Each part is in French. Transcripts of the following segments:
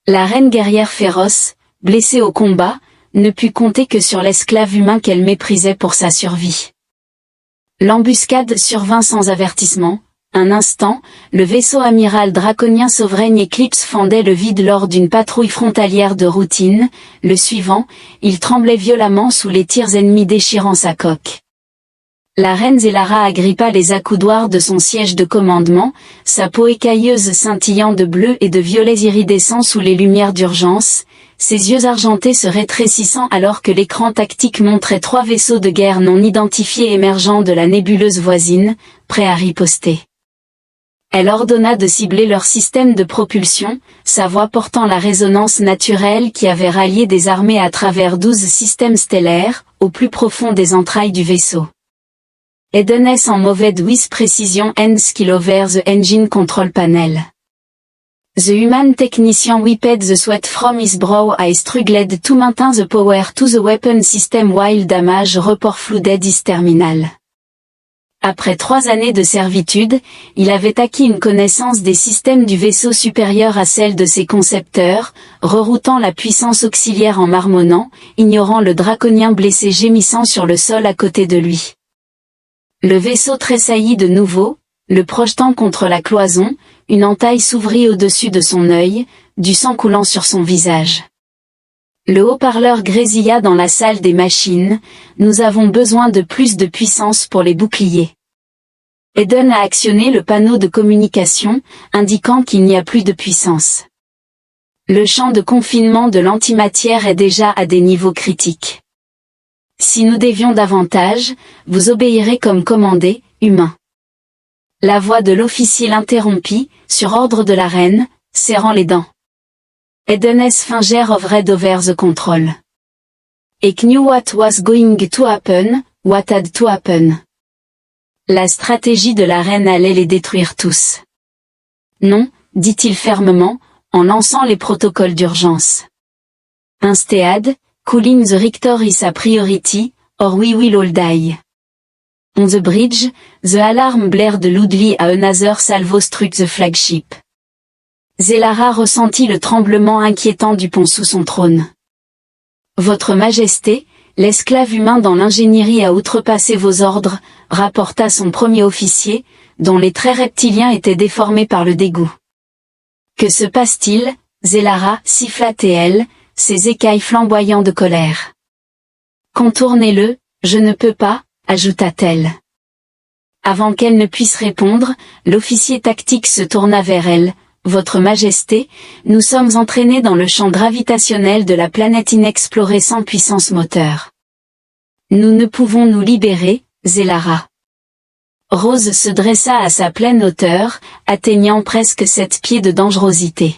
La reine guerrière féroce, blessée au combat, ne put compter que sur l'esclave humain qu'elle méprisait pour sa survie. L'embuscade survint sans avertissement. Un instant, le vaisseau amiral draconien Sovereign Eclipse fendait le vide lors d'une patrouille frontalière de routine. Le suivant, il tremblait violemment sous les tirs ennemis déchirant sa coque. La reine Zelara agrippa les accoudoirs de son siège de commandement, sa peau écailleuse scintillant de bleu et de violets iridescents sous les lumières d'urgence, ses yeux argentés se rétrécissant alors que l'écran tactique montrait 3 vaisseaux de guerre non identifiés émergeant de la nébuleuse voisine, prêts à riposter. Elle ordonna de cibler leur système de propulsion, sa voix portant la résonance naturelle qui avait rallié des armées à travers 12 systèmes stellaires, au plus profond des entrailles du vaisseau. Edenes en mauvaise with precision and skill over the engine control panel. The human technician wiped the sweat from his brow and struggled to maintain the power to the weapon system while damage report flooded his terminal. Après 3 années de servitude, il avait acquis une connaissance des systèmes du vaisseau supérieure à celle de ses concepteurs, reroutant la puissance auxiliaire en marmonnant, ignorant le draconien blessé gémissant sur le sol à côté de lui. Le vaisseau tressaillit de nouveau, le projetant contre la cloison, une entaille s'ouvrit au-dessus de son œil, du sang coulant sur son visage. Le haut-parleur grésilla dans la salle des machines, nous avons besoin de plus de puissance pour les boucliers. Eden a actionné le panneau de communication, indiquant qu'il n'y a plus de puissance. Le champ de confinement de l'antimatière est déjà à des niveaux critiques. Si nous dévions davantage, vous obéirez comme commandé, humain. La voix de l'officier l'interrompit, sur ordre de la reine, serrant les dents. Edenes Finger of Red over the control. Et knew what was going to happen, what had to happen. La stratégie de la reine allait les détruire tous. Non, dit-il fermement, en lançant les protocoles d'urgence. Instead, calling the Rector is a priority, or we will all die. On the bridge, the alarm blared loudly a another salvo struck the flagship. Zelara ressentit le tremblement inquiétant du pont sous son trône. Votre Majesté, l'esclave humain dans l'ingénierie a outrepassé vos ordres, rapporta son premier officier, dont les traits reptiliens étaient déformés par le dégoût. Que se passe-t-il, Zelara, siffla-t-elle, ses écailles flamboyant de colère. Contournez-le, je ne peux pas, ajouta-t-elle. Avant qu'elle ne puisse répondre, l'officier tactique se tourna vers elle. Votre Majesté, nous sommes entraînés dans le champ gravitationnel de la planète inexplorée sans puissance moteur. Nous ne pouvons nous libérer, Zelara. Rose se dressa à sa pleine hauteur, atteignant presque 7 pieds de dangerosité.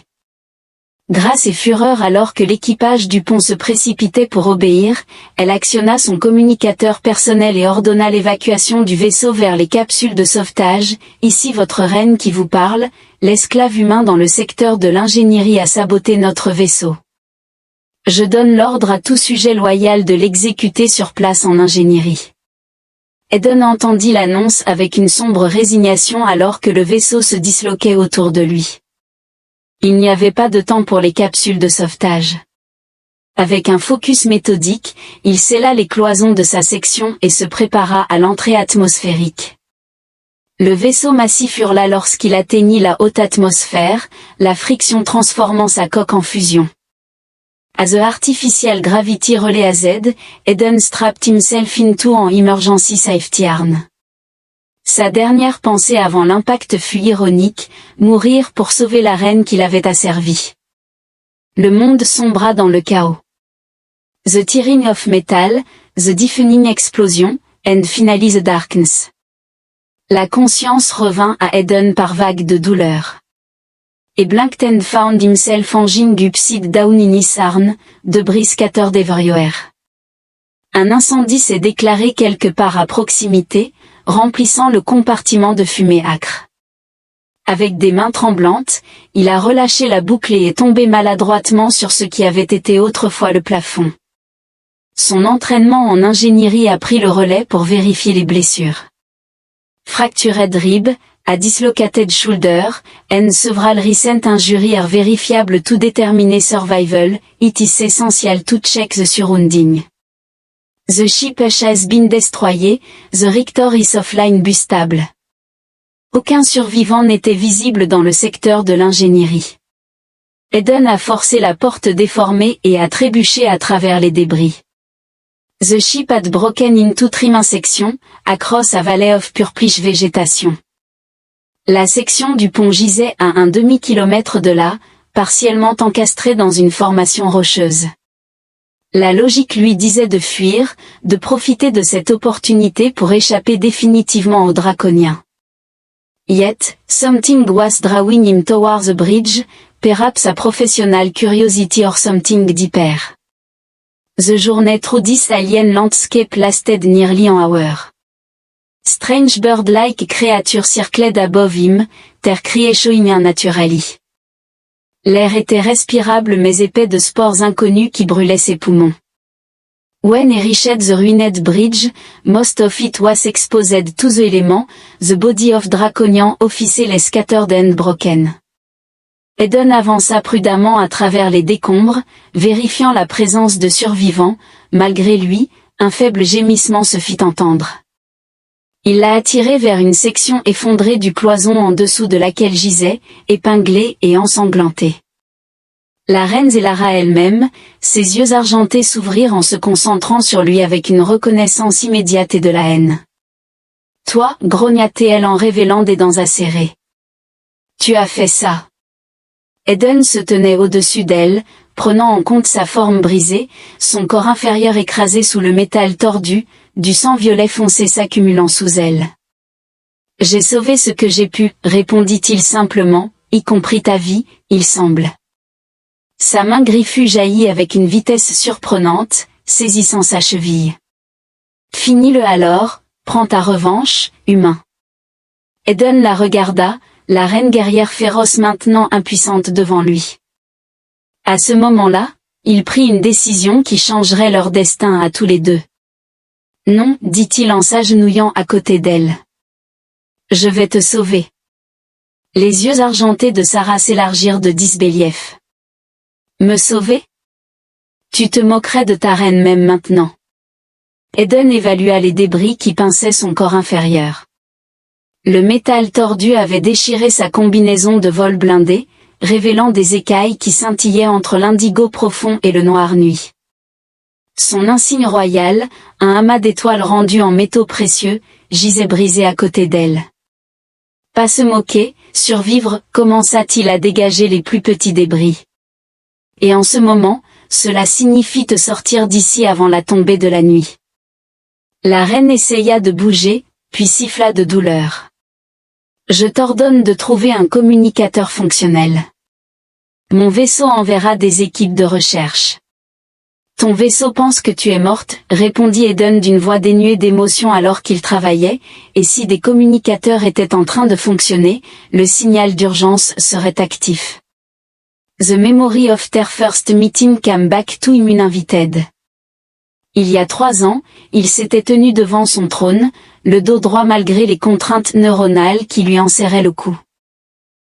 Grâce et fureur alors que l'équipage du pont se précipitait pour obéir, elle actionna son communicateur personnel et ordonna l'évacuation du vaisseau vers les capsules de sauvetage. Ici votre reine qui vous parle, l'esclave humain dans le secteur de l'ingénierie a saboté notre vaisseau. Je donne l'ordre à tout sujet loyal de l'exécuter sur place en ingénierie. Eden entendit l'annonce avec une sombre résignation alors que le vaisseau se disloquait autour de lui. Il n'y avait pas de temps pour les capsules de sauvetage. Avec un focus méthodique, il scella les cloisons de sa section et se prépara à l'entrée atmosphérique. Le vaisseau massif hurla lorsqu'il atteignit la haute atmosphère, la friction transformant sa coque en fusion. As the artificial gravity relay AZ, Eden strapped himself into an emergency safety harness. Sa dernière pensée avant l'impact fut ironique, mourir pour sauver la reine qu'il avait asservie. Le monde sombra dans le chaos. The tearing of metal, the deafening explosion, and finally the darkness. La conscience revint à Eden par vagues de douleur. Et Blankton found himself hanging upside down in his arm, debris scattered everywhere. Un incendie s'est déclaré quelque part à proximité, remplissant le compartiment de fumée âcre. Avec des mains tremblantes, il a relâché la boucle et est tombé maladroitement sur ce qui avait été autrefois le plafond. Son entraînement en ingénierie a pris le relais pour vérifier les blessures. Fractured rib, a dislocated shoulder, and several recent injuries are verifiable to determine survival, it is essential to check the surrounding. The ship has been destroyed, the Richter is offline bustable. Aucun survivant n'était visible dans le secteur de l'ingénierie. Eden a forcé la porte déformée et a trébuché à travers les débris. The ship had broken into three sections, across a valley of purplish vegetation. La section du pont gisait à un demi-kilomètre de là, partiellement encastrée dans une formation rocheuse. La logique lui disait de fuir, de profiter de cette opportunité pour échapper définitivement aux draconiens. Yet, something was drawing him towards the bridge, perhaps a professional curiosity or something deeper. The journey through this alien landscape lasted nearly an hour. Strange bird-like creatures circled above him, their creation unnaturally. L'air était respirable mais épais de spores inconnus qui brûlaient ses poumons. When he reached the ruined bridge, most of it was exposed to the elements, the body of Draconian officially scattered and broken. Eden avança prudemment à travers les décombres, vérifiant la présence de survivants. Malgré lui, un faible gémissement se fit entendre. Il l'a attiré vers une section effondrée du cloison en dessous de laquelle gisait, épinglée et ensanglantée. La reine Zelara elle-même, ses yeux argentés s'ouvrirent en se concentrant sur lui avec une reconnaissance immédiate et de la haine. « Toi, grogna-t-elle en révélant des dents acérées. Tu as fait ça. » Eden se tenait au-dessus d'elle, prenant en compte sa forme brisée, son corps inférieur écrasé sous le métal tordu, du sang violet foncé s'accumulant sous elle. « J'ai sauvé ce que j'ai pu, répondit-il simplement, y compris ta vie, il semble. » Sa main griffue jaillit avec une vitesse surprenante, saisissant sa cheville. « Finis-le alors, prends ta revanche, humain. » Eden la regarda, la reine guerrière féroce maintenant impuissante devant lui. À ce moment-là, il prit une décision qui changerait leur destin à tous les deux. « Non, dit-il en s'agenouillant à côté d'elle. Je vais te sauver. » Les yeux argentés de Sarah s'élargirent de disbelief. « Me sauver? Tu te moquerais de ta reine même maintenant. » Eden évalua les débris qui pinçaient son corps inférieur. Le métal tordu avait déchiré sa combinaison de vol blindé, révélant des écailles qui scintillaient entre l'indigo profond et le noir nuit. Son insigne royal, un amas d'étoiles rendues en métaux précieux, gisait brisé à côté d'elle. Pas se moquer, survivre, commença-t-il à dégager les plus petits débris. Et en ce moment, cela signifie te sortir d'ici avant la tombée de la nuit. La reine essaya de bouger, puis siffla de douleur. Je t'ordonne de trouver un communicateur fonctionnel. Mon vaisseau enverra des équipes de recherche. Ton vaisseau pense que tu es morte, répondit Eden d'une voix dénuée d'émotion alors qu'il travaillait, et si des communicateurs étaient en train de fonctionner, le signal d'urgence serait actif. The memory of their first meeting came back to him uninvited. Il y a 3 ans, il s'était tenu devant son trône, le dos droit malgré les contraintes neuronales qui lui enserraient le cou.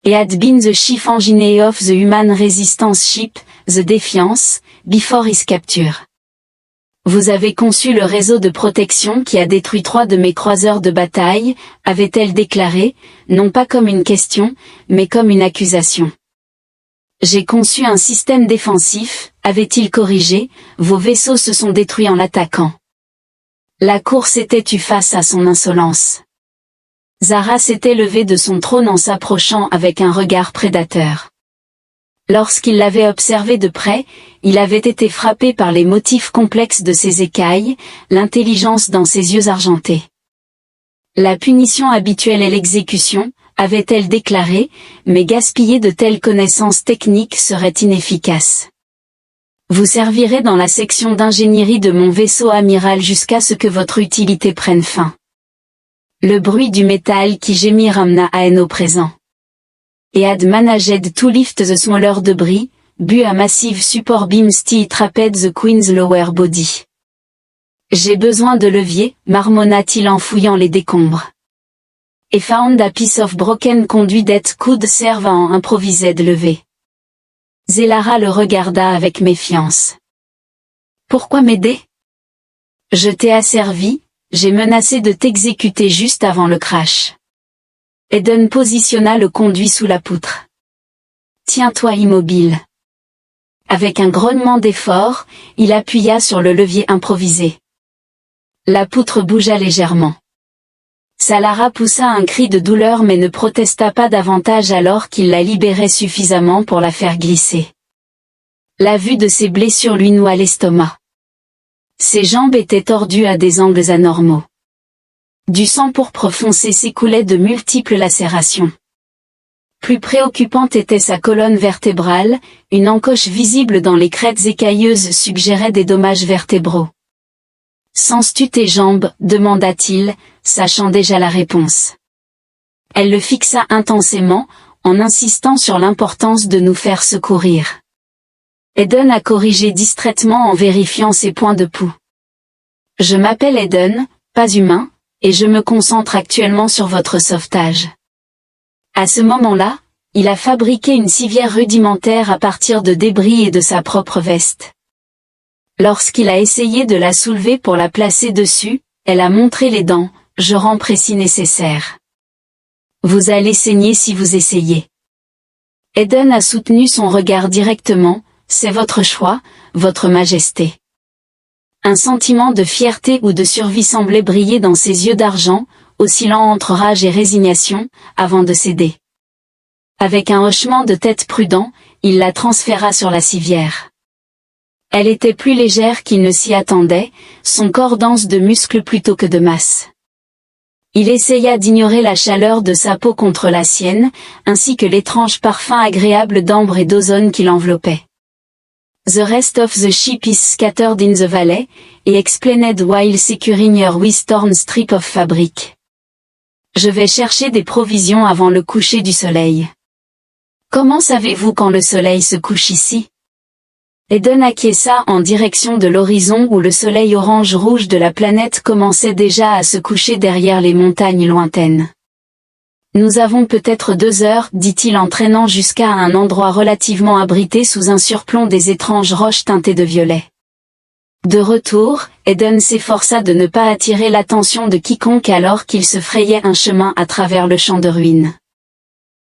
He had been the chief engineer of the human resistance ship, the Defiance, before his capture. Vous avez conçu le réseau de protection qui a détruit 3 de mes croiseurs de bataille, avait-elle déclaré, non pas comme une question, mais comme une accusation. J'ai conçu un système défensif, avait-il corrigé, vos vaisseaux se sont détruits en l'attaquant. La course était tue face à son insolence. Zara s'était levée de son trône en s'approchant avec un regard prédateur. Lorsqu'il l'avait observé de près, il avait été frappé par les motifs complexes de ses écailles, l'intelligence dans ses yeux argentés. La punition habituelle est l'exécution, avait-elle déclaré, mais gaspiller de telles connaissances techniques serait inefficace. Vous servirez dans la section d'ingénierie de mon vaisseau amiral jusqu'à ce que votre utilité prenne fin. Le bruit du métal qui gémit ramena Aen au présent. Et had managed to lift the smaller debris, but a massive support beam still trapped the queen's lower body. J'ai besoin de levier, marmonna-t-il en fouillant les décombres. et found a piece of broken conduit that could serve à en improvised lever. Zélara le regarda avec méfiance. Pourquoi m'aider? Je t'ai asservi, j'ai menacé de t'exécuter juste avant le crash. Eden positionna le conduit sous la poutre. Tiens-toi immobile. Avec un grognement d'effort, il appuya sur le levier improvisé. La poutre bougea légèrement. Salara poussa un cri de douleur mais ne protesta pas davantage alors qu'il la libérait suffisamment pour la faire glisser. La vue de ses blessures lui noua l'estomac. Ses jambes étaient tordues à des angles anormaux. Du sang pourpre foncé s'écoulait de multiples lacérations. Plus préoccupante était sa colonne vertébrale, une encoche visible dans les crêtes écailleuses suggérait des dommages vertébraux. « Sens-tu tes jambes » demanda-t-il, sachant déjà la réponse. Elle le fixa intensément, en insistant sur l'importance de nous faire secourir. Eden a corrigé distraitement en vérifiant ses points de pouls. « Je m'appelle Eden, pas humain, et je me concentre actuellement sur votre sauvetage. » À ce moment-là, il a fabriqué une civière rudimentaire à partir de débris et de sa propre veste. Lorsqu'il a essayé de la soulever pour la placer dessus, elle a montré les dents, genre précis nécessaire. Vous allez saigner si vous essayez. Eden a soutenu son regard directement, c'est votre choix, votre majesté. Un sentiment de fierté ou de survie semblait briller dans ses yeux d'argent, oscillant entre rage et résignation, avant de céder. Avec un hochement de tête prudent, il la transféra sur la civière. Elle était plus légère qu'il ne s'y attendait, son corps dense de muscles plutôt que de masse. Il essaya d'ignorer la chaleur de sa peau contre la sienne, ainsi que l'étrange parfum agréable d'ambre et d'ozone qui l'enveloppait. The rest of the ship is scattered in the valley, et explained while securing her with torn strip of fabric. Je vais chercher des provisions avant le coucher du soleil. Comment savez-vous quand le soleil se couche ici? Eden acquiesça en direction de l'horizon où le soleil orange-rouge de la planète commençait déjà à se coucher derrière les montagnes lointaines. Nous avons peut-être 2 heures, dit-il en traînant jusqu'à un endroit relativement abrité sous un surplomb des étranges roches teintées de violet. De retour, Eden s'efforça de ne pas attirer l'attention de quiconque alors qu'il se frayait un chemin à travers le champ de ruines.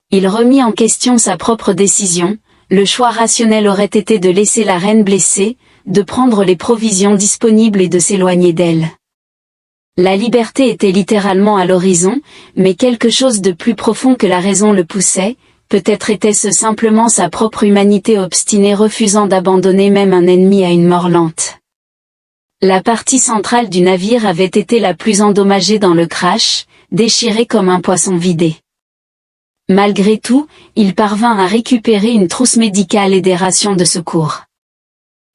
Il remit en question sa propre décision, le choix rationnel aurait été de laisser la reine blessée, de prendre les provisions disponibles et de s'éloigner d'elle. La liberté était littéralement à l'horizon, mais quelque chose de plus profond que la raison le poussait, peut-être était-ce simplement sa propre humanité obstinée refusant d'abandonner même un ennemi à une mort lente. La partie centrale du navire avait été la plus endommagée dans le crash, déchirée comme un poisson vidé. Malgré tout, il parvint à récupérer une trousse médicale et des rations de secours.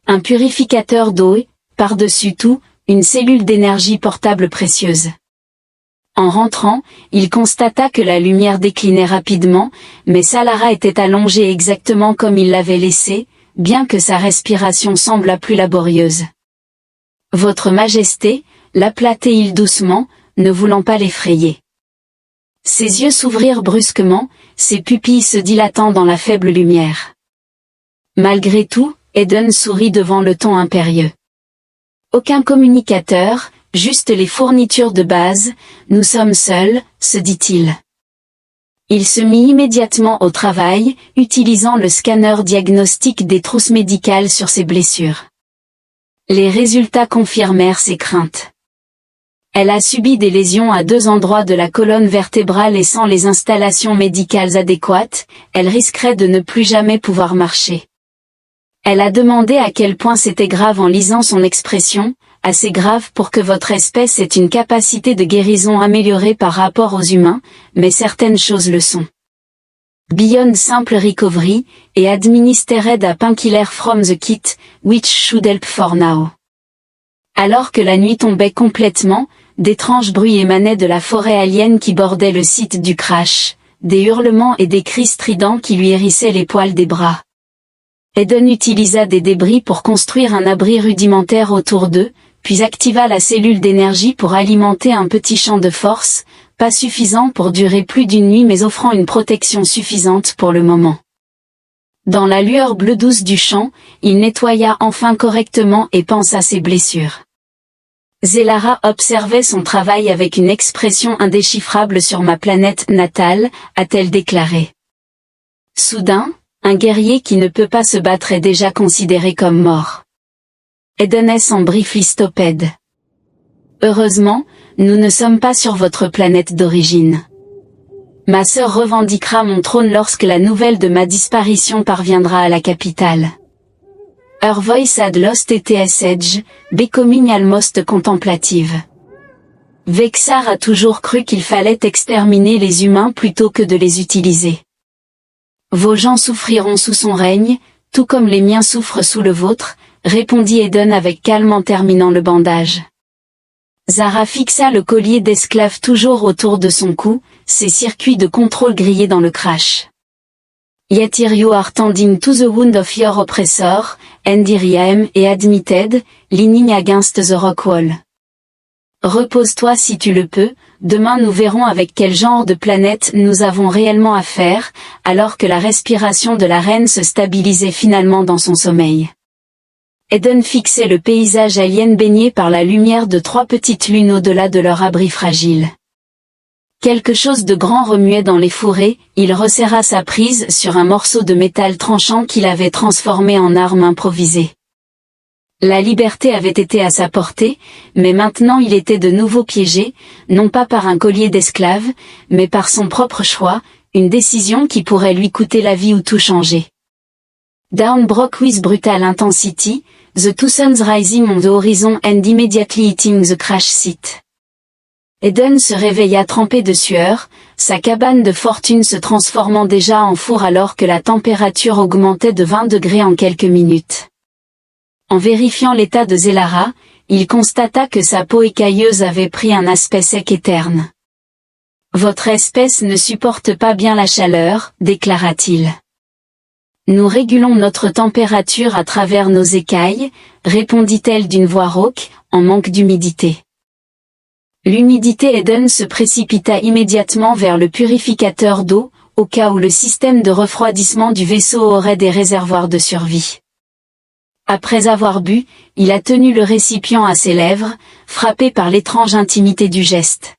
Un purificateur d'eau et, par-dessus tout, une cellule d'énergie portable précieuse. En rentrant, il constata que la lumière déclinait rapidement, mais Salara était allongée exactement comme il l'avait laissée, bien que sa respiration semblât plus laborieuse. « Votre Majesté » l'appela-t-il doucement, ne voulant pas l'effrayer. Ses yeux s'ouvrirent brusquement, ses pupilles se dilatant dans la faible lumière. Malgré tout, Eden sourit devant le ton impérieux. Aucun communicateur, juste les fournitures de base, nous sommes seuls, se dit-il. Il se mit immédiatement au travail, utilisant le scanner diagnostic des trousses médicales sur ses blessures. Les résultats confirmèrent ses craintes. Elle a subi des lésions à 2 endroits de la colonne vertébrale et sans les installations médicales adéquates, elle risquerait de ne plus jamais pouvoir marcher. Elle a demandé à quel point c'était grave en lisant son expression, assez grave pour que votre espèce ait une capacité de guérison améliorée par rapport aux humains, mais certaines choses le sont. Beyond simple recovery, et administered a painkiller from the kit, which should help for now. Alors que la nuit tombait complètement, d'étranges bruits émanaient de la forêt alien qui bordait le site du crash, des hurlements et des cris stridents qui lui hérissaient les poils des bras. Eden utilisa des débris pour construire un abri rudimentaire autour d'eux, puis activa la cellule d'énergie pour alimenter un petit champ de force, pas suffisant pour durer plus d'une nuit mais offrant une protection suffisante pour le moment. Dans la lueur bleue douce du champ, il nettoya enfin correctement et pansa ses blessures. Zelara observait son travail avec une expression indéchiffrable. Sur ma planète natale, a-t-elle déclaré. Soudain, un guerrier qui ne peut pas se battre est déjà considéré comme mort. Eden en brieflistopède. Heureusement, nous ne sommes pas sur votre planète d'origine. Ma sœur revendiquera mon trône lorsque la nouvelle de ma disparition parviendra à la capitale. Her voice had lost its edge, becoming almost contemplative. Vexar a toujours cru qu'il fallait exterminer les humains plutôt que de les utiliser. Vos gens souffriront sous son règne, tout comme les miens souffrent sous le vôtre, répondit Eden avec calme en terminant le bandage. Zara fixa le collier d'esclave toujours autour de son cou, ses circuits de contrôle grillés dans le crash. Yet you are tending to the wound of your oppressor, and Iriam et admitted, leaning against the rock wall. Repose-toi si tu le peux, demain nous verrons avec quel genre de planète nous avons réellement affaire, alors que la respiration de la reine se stabilisait finalement dans son sommeil. Eden fixait le paysage alien baigné par la lumière de 3 petites lunes au-delà de leur abri fragile. Quelque chose de grand remuait dans les fourrés, il resserra sa prise sur un morceau de métal tranchant qu'il avait transformé en arme improvisée. La liberté avait été à sa portée, mais maintenant il était de nouveau piégé, non pas par un collier d'esclave, mais par son propre choix, une décision qui pourrait lui coûter la vie ou tout changer. Dawn broke with brutal intensity, the two suns rising on the horizon and immediately hitting the crash site. Eden se réveilla trempé de sueur, sa cabane de fortune se transformant déjà en four alors que la température augmentait de 20 degrés en quelques minutes. En vérifiant l'état de Zelara, il constata que sa peau écailleuse avait pris un aspect sec et terne. « Votre espèce ne supporte pas bien la chaleur, déclara-t-il. Nous régulons notre température à travers nos écailles, répondit-elle d'une voix rauque, en manque d'humidité. L'humidité. Eden se précipita immédiatement vers le purificateur d'eau, au cas où le système de refroidissement du vaisseau aurait des réservoirs de survie. Après avoir bu, il a tenu le récipient à ses lèvres, frappé par l'étrange intimité du geste.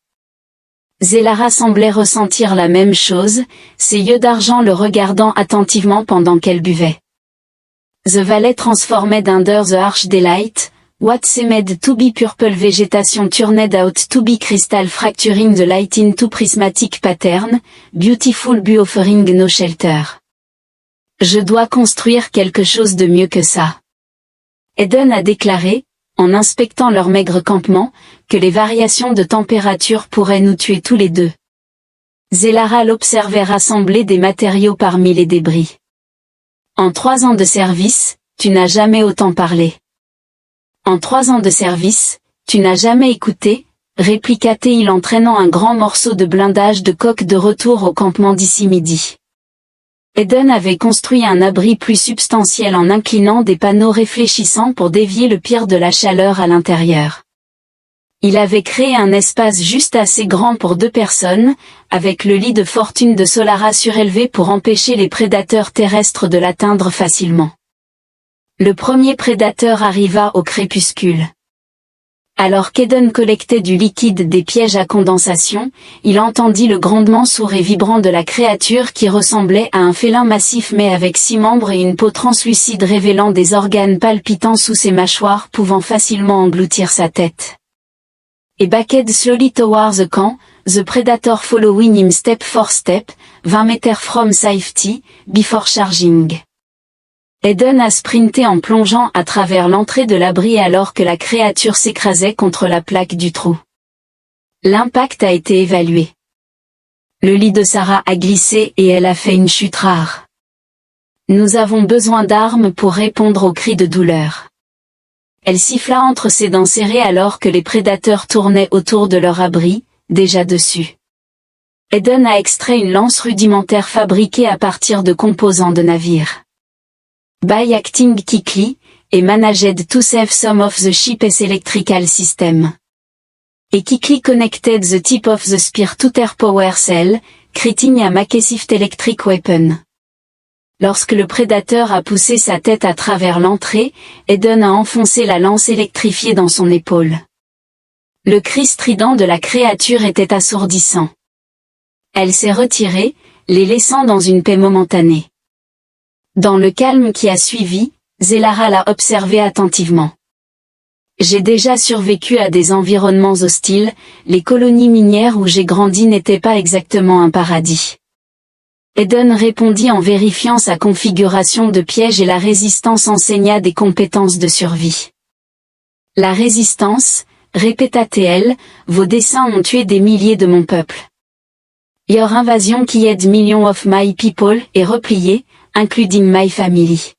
Zelara semblait ressentir la même chose, ses yeux d'argent le regardant attentivement pendant qu'elle buvait. The Valley transformed under the harsh daylight, what seemed to be purple vegetation turned out to be crystal fracturing the light into prismatic pattern, beautiful blue offering no shelter. Je dois construire quelque chose de mieux que ça. Eden a déclaré, en inspectant leur maigre campement, que les variations de température pourraient nous tuer tous les deux. Zelara l'observait rassembler des matériaux parmi les débris. En 3 ans de service, tu n'as jamais autant parlé. En 3 ans de service, tu n'as jamais écouté, répliqua-t-il en traînant un grand morceau de blindage de coque de retour au campement d'ici midi. Eden avait construit un abri plus substantiel en inclinant des panneaux réfléchissants pour dévier le pire de la chaleur à l'intérieur. Il avait créé un espace juste assez grand pour 2 personnes, avec le lit de fortune de Solara surélevé pour empêcher les prédateurs terrestres de l'atteindre facilement. Le premier prédateur arriva au crépuscule. Alors qu'Eden collectait du liquide des pièges à condensation, il entendit le grondement sourd et vibrant de la créature qui ressemblait à un félin massif mais avec 6 membres et une peau translucide révélant des organes palpitants sous ses mâchoires pouvant facilement engloutir sa tête. Et backed slowly towards the camp, the predator following him step for step, 20 meters from safety, before charging. Eden a sprinté en plongeant à travers l'entrée de l'abri alors que la créature s'écrasait contre la plaque du trou. L'impact a été évalué. Le lit de Sarah a glissé et elle a fait une chute rare. Nous avons besoin d'armes pour répondre aux cris de douleur. Elle siffla entre ses dents serrées alors que les prédateurs tournaient autour de leur abri, déjà dessus. Eden a extrait une lance rudimentaire fabriquée à partir de composants de navire. By acting quickly, et managed to save some of the ship's electrical system. Quickly connected the tip of the spear to their power cell, creating a massive electric weapon. Lorsque le prédateur a poussé sa tête à travers l'entrée, Eden a enfoncé la lance électrifiée dans son épaule. Le cri strident de la créature était assourdissant. Elle s'est retirée, les laissant dans une paix momentanée. Dans le calme qui a suivi, Zelara l'a observé attentivement. J'ai déjà survécu à des environnements hostiles, les colonies minières où j'ai grandi n'étaient pas exactement un paradis. Eden répondit en vérifiant sa configuration de piège et la résistance enseigna des compétences de survie. La résistance, répéta-t-elle, vos desseins ont tué des milliers de mon peuple. Your invasion killed millions of my people et replié, including my family.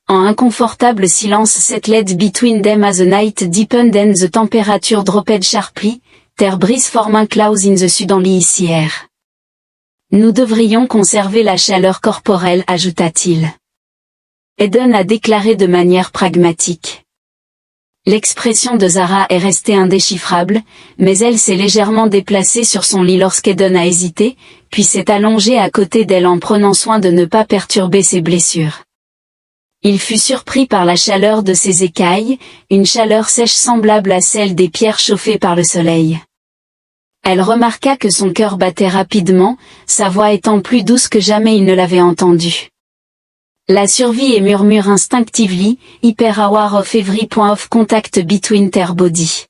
En inconfortable silence settled between them as the night deepened and the temperature dropped sharply, their breeze forming clouds in the suddenly icy air. Nous devrions conserver la chaleur corporelle, ajouta-t-il. Eden a déclaré de manière pragmatique. L'expression de Zara est restée indéchiffrable, mais elle s'est légèrement déplacée sur son lit lorsqu'Eden a hésité, puis s'est allongée à côté d'elle en prenant soin de ne pas perturber ses blessures. Il fut surpris par la chaleur de ses écailles, une chaleur sèche semblable à celle des pierres chauffées par le soleil. Elle remarqua que son cœur battait rapidement, sa voix étant plus douce que jamais il ne l'avait entendue. La survie et murmure instinctively, hyper aware of every point of contact between their body.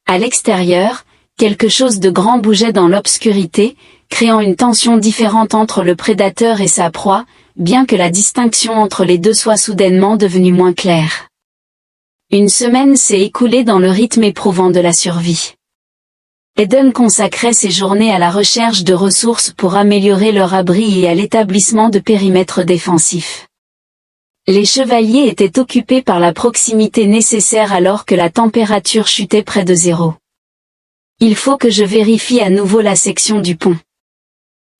À l'extérieur, quelque chose de grand bougeait dans l'obscurité, créant une tension différente entre le prédateur et sa proie, bien que la distinction entre les deux soit soudainement devenue moins claire. Une semaine s'est écoulée dans le rythme éprouvant de la survie. Eden consacrait ses journées à la recherche de ressources pour améliorer leur abri et à l'établissement de périmètres défensifs. Les chevaliers étaient occupés par la proximité nécessaire alors que la température chutait près de zéro. Il faut que je vérifie à nouveau la section du pont.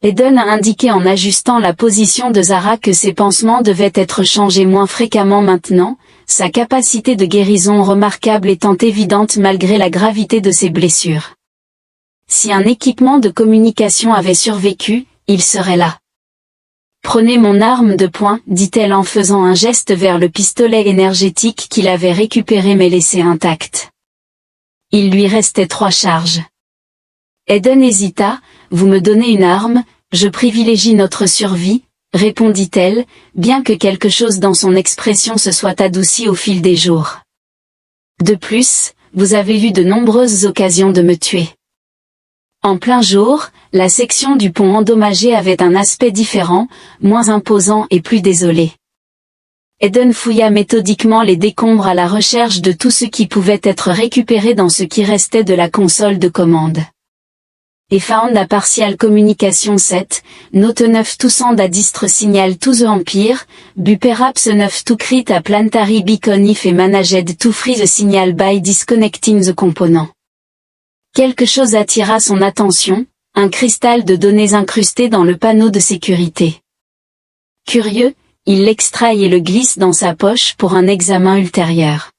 Eden a indiqué en ajustant la position de Zara que ses pansements devaient être changés moins fréquemment maintenant, sa capacité de guérison remarquable étant évidente malgré la gravité de ses blessures. Si un équipement de communication avait survécu, il serait là. Prenez mon arme de poing, dit-elle en faisant un geste vers le pistolet énergétique qu'il avait récupéré mais laissé intact. Il lui restait 3 charges. Eden hésita, vous me donnez une arme, je privilégie notre survie, répondit-elle, bien que quelque chose dans son expression se soit adouci au fil des jours. De plus, vous avez eu de nombreuses occasions de me tuer. En plein jour, la section du pont endommagé avait un aspect différent, moins imposant et plus désolé. Eden fouilla méthodiquement les décombres à la recherche de tout ce qui pouvait être récupéré dans ce qui restait de la console de commande. Et found a partial communication set, note 9 to send a distre signal to the Empire, bu perhaps 9 to create a planetary beacon if et managed to free the signal by disconnecting the component. Quelque chose attira son attention, un cristal de données incrusté dans le panneau de sécurité. Curieux, il l'extrait et le glisse dans sa poche pour un examen ultérieur.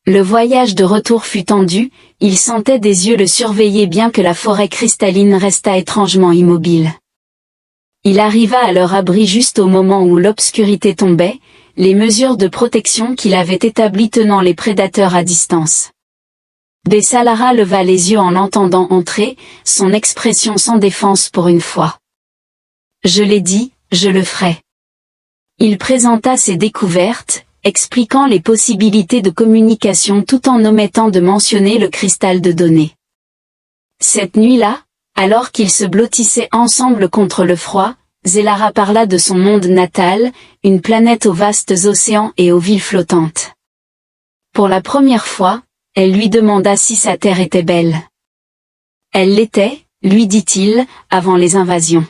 Le voyage de retour fut tendu, il sentait des yeux le surveiller bien que la forêt cristalline restât étrangement immobile. Il arriva à leur abri juste au moment où l'obscurité tombait, les mesures de protection qu'il avait établies tenant les prédateurs à distance. Zelara leva les yeux en l'entendant entrer, son expression sans défense pour une fois. Je l'ai dit, je le ferai. Il présenta ses découvertes, expliquant les possibilités de communication tout en omettant de mentionner le cristal de données. Cette nuit-là, alors qu'ils se blottissaient ensemble contre le froid, Zelara parla de son monde natal, une planète aux vastes océans et aux villes flottantes. Pour la première fois, elle lui demanda si sa terre était belle. Elle l'était, lui dit-il, avant les invasions.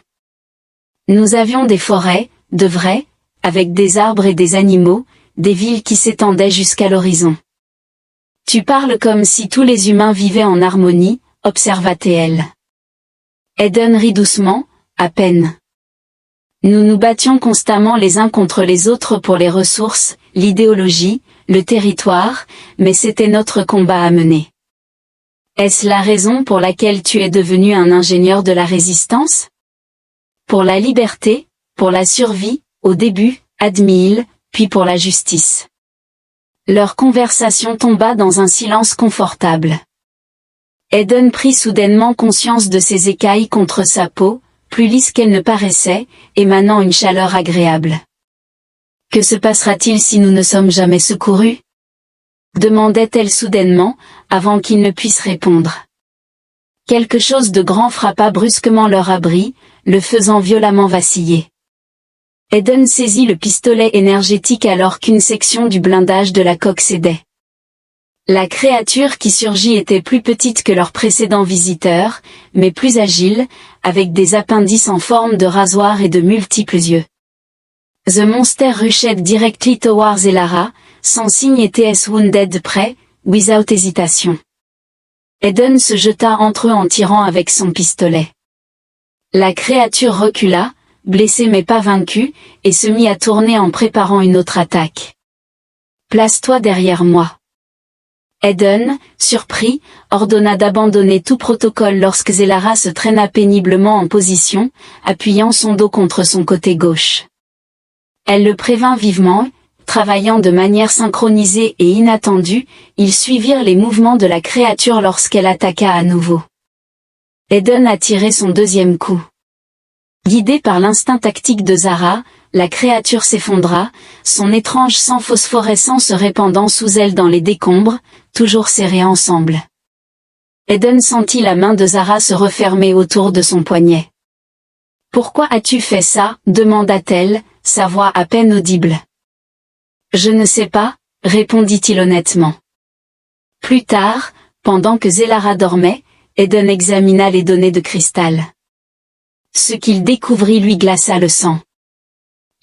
Nous avions des forêts, de vraies, avec des arbres et des animaux, des villes qui s'étendaient jusqu'à l'horizon. Tu parles comme si tous les humains vivaient en harmonie, observa-t-elle. Eden rit doucement, à peine. Nous nous battions constamment les uns contre les autres pour les ressources, l'idéologie, le territoire, mais c'était notre combat à mener. Est-ce la raison pour laquelle tu es devenu un ingénieur de la résistance? Pour la liberté, pour la survie, au début, admit-il, puis pour la justice. Leur conversation tomba dans un silence confortable. Eden prit soudainement conscience de ses écailles contre sa peau, plus lisse qu'elle ne paraissait, émanant une chaleur agréable. « Que se passera-t-il si nous ne sommes jamais secourus ?» demandait-elle soudainement, avant qu'il ne puisse répondre. Quelque chose de grand frappa brusquement leur abri, le faisant violemment vaciller. Eden saisit le pistolet énergétique alors qu'une section du blindage de la coque cédait. La créature qui surgit était plus petite que leurs précédents visiteurs, mais plus agile, avec des appendices en forme de rasoir et de multiples yeux. The monster rushed directly towards Elara, son signe était wounded près, without hesitation. Eden se jeta entre eux en tirant avec son pistolet. La créature recula, blessée mais pas vaincue, et se mit à tourner en préparant une autre attaque. « Place-toi derrière moi. » Eden, surpris, ordonna d'abandonner tout protocole lorsque Zelara se traîna péniblement en position, appuyant son dos contre son côté gauche. Elle le prévint vivement. Travaillant de manière synchronisée et inattendue, ils suivirent les mouvements de la créature lorsqu'elle attaqua à nouveau. Eden a tiré son deuxième coup. Guidée par l'instinct tactique de Zara, la créature s'effondra, son étrange sang phosphorescent se répandant sous elle dans les décombres, toujours serrés ensemble. Eden sentit la main de Zara se refermer autour de son poignet. « Pourquoi as-tu fait ça ?» demanda-t-elle, sa voix à peine audible. « Je ne sais pas », répondit-il honnêtement. Plus tard, pendant que Zelara dormait, Eden examina les données de cristal. Ce qu'il découvrit lui glaça le sang.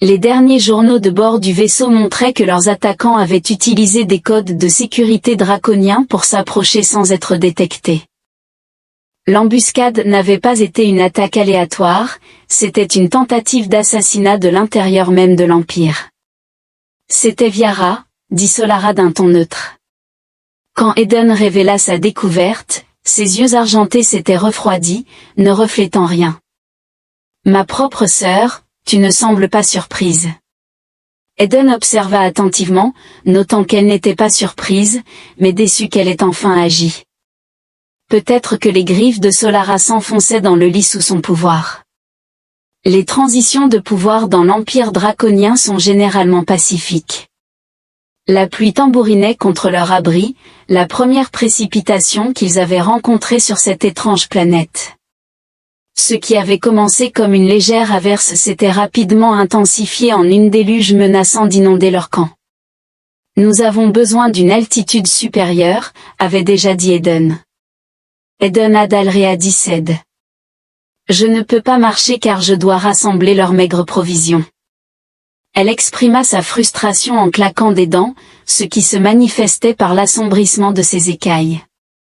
Les derniers journaux de bord du vaisseau montraient que leurs attaquants avaient utilisé des codes de sécurité draconiens pour s'approcher sans être détectés. L'embuscade n'avait pas été une attaque aléatoire, c'était une tentative d'assassinat de l'intérieur même de l'Empire. C'était Viara, dit Solara d'un ton neutre. Quand Eden révéla sa découverte, ses yeux argentés s'étaient refroidis, ne reflétant rien. « Ma propre sœur, tu ne sembles pas surprise. » Eden observa attentivement, notant qu'elle n'était pas surprise, mais déçue qu'elle ait enfin agi. Peut-être que les griffes de Solara s'enfonçaient dans le lit sous son pouvoir. Les transitions de pouvoir dans l'Empire draconien sont généralement pacifiques. La pluie tambourinait contre leur abri, la première précipitation qu'ils avaient rencontrée sur cette étrange planète. Ce qui avait commencé comme une légère averse s'était rapidement intensifié en une déluge menaçant d'inonder leur camp. « Nous avons besoin d'une altitude supérieure », avait déjà dit Eden. Eden Adalrea dit Ced. « Je ne peux pas marcher car je dois rassembler leurs maigres provisions. » Elle exprima sa frustration en claquant des dents, ce qui se manifestait par l'assombrissement de ses écailles.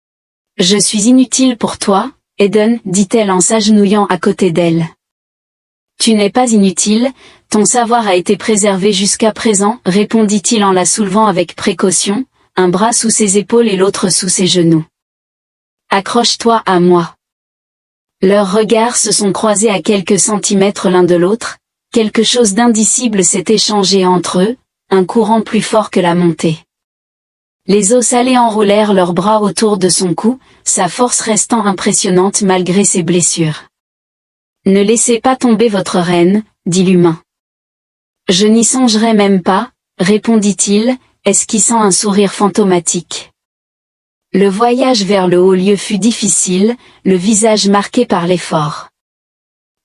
« Je suis inutile pour toi, Eden, dit-elle en s'agenouillant à côté d'elle. « Tu n'es pas inutile, ton savoir a été préservé jusqu'à présent, répondit-il en la soulevant avec précaution, un bras sous ses épaules et l'autre sous ses genoux. « Accroche-toi à moi. » Leurs regards se sont croisés à quelques centimètres l'un de l'autre, quelque chose d'indicible s'est échangé entre eux, un courant plus fort que la montée. Les eaux salées enroulèrent leurs bras autour de son cou, sa force restant impressionnante malgré ses blessures. « Ne laissez pas tomber votre reine, dit l'humain. »« Je n'y songerai même pas, répondit-il, esquissant un sourire fantomatique. Le voyage vers le haut lieu fut difficile, le visage marqué par l'effort.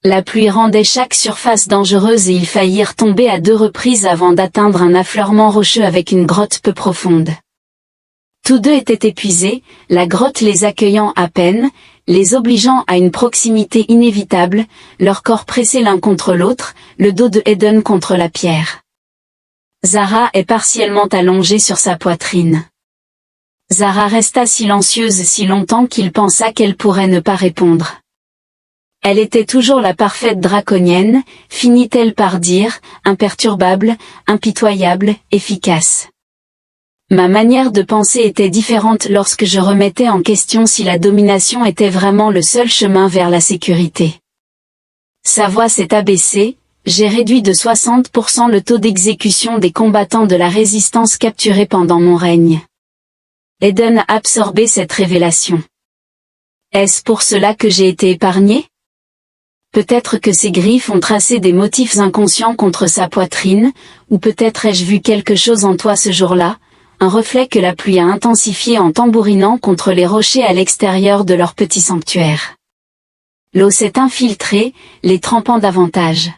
La pluie rendait chaque surface dangereuse et ils faillirent tomber à 2 reprises avant d'atteindre un affleurement rocheux avec une grotte peu profonde. Tous deux étaient épuisés, la grotte les accueillant à peine, les obligeant à une proximité inévitable, leurs corps pressés l'un contre l'autre, le dos de Eden contre la pierre. Zara est partiellement allongée sur sa poitrine. Zara resta silencieuse si longtemps qu'il pensa qu'elle pourrait ne pas répondre. Elle était toujours la parfaite draconienne, finit-elle par dire, imperturbable, impitoyable, efficace. Ma manière de penser était différente lorsque je remettais en question si la domination était vraiment le seul chemin vers la sécurité. Sa voix s'est abaissée, j'ai réduit de 60% le taux d'exécution des combattants de la résistance capturés pendant mon règne. Eden a absorbé cette révélation. Est-ce pour cela que j'ai été épargné? Peut-être que ses griffes ont tracé des motifs inconscients contre sa poitrine, ou peut-être ai-je vu quelque chose en toi ce jour-là, un reflet que la pluie a intensifié en tambourinant contre les rochers à l'extérieur de leur petit sanctuaire. L'eau s'est infiltrée, les trempant davantage.